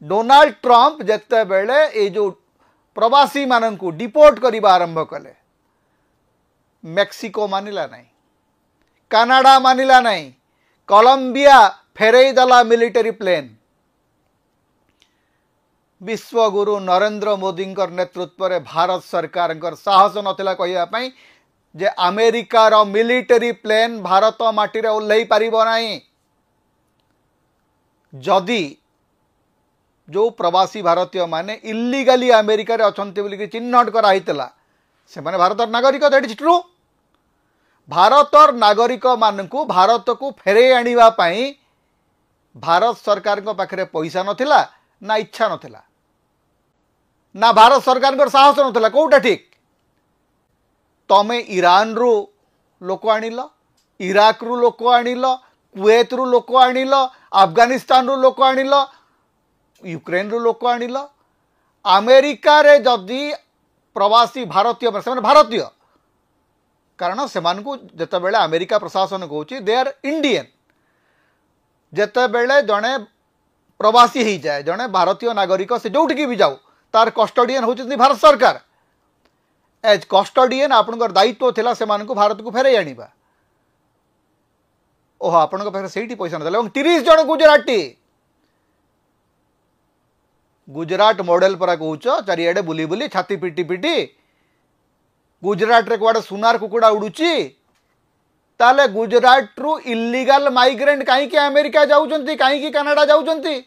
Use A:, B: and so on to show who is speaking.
A: Donald Trump जिते बेले ये जो प्रवासी मानू डिपोर्ट करने आरंभ कले मेक्सिको मानिला नहीं, कनाडा मानिला नहीं, कोलंबिया फेरई देला मिलिटरी प्लेन। विश्वगुरु नरेंद्र मोदी नेतृत्व में भारत सरकार साहस नथिला कहिबा जे अमेरिकार मिलिटरी प्लेन भारत माटी रे ओल्लई पारिबो नाही। जदि जो प्रवासी भारतीय माने इल्लीगली अमेरिका रे अछंती बोली चिन्हट कराइतला से माने भारत नागरिक, दैट इज ट्रू। भारत नागरिक मानकु भारत को फेरे आनिबा पई भारत सरकार को पाखरे पैसा नथिला ना इच्छा नथिला ना भारत सरकार को साहस नथिला। कोउटा ठीक? तमे ईरान रु लोक आनिल, इराक रु लोक आनिल, कुवैत रु लोक आनिल, अफगानिस्तान रु लोक आनिल, यूक्रेन रु लोक आनिल। अमेरिका रे जदि प्रवासी भारतीय भारतीय कारण से जिते बेले अमेरिका प्रशासन कहूँ दे आर इंडियन, जिते बेले जड़े प्रवासी हो जाए जड़े भारतीय नागरिक से जोटिकी भी जाऊ तार कस्टोडियन होती भारत सरकार। एज कस्टोडियन आपनकर दायित्व थिला से भारत को फेरे आनिबा। ओह आपण पाखे से पैसा ना 30 जन गुजराती गुजरात मॉडल पर कहूच चारिआडे बुली बुली छाती पिटी पिटी गुजरात रे कुआडे सुनार कुकुड़ा उड़ुची ताले गुजरात रु इल्लीगल माइग्रेंट कहीं अमेरिका जाउचंती कहीं कनाडा जाउचंती।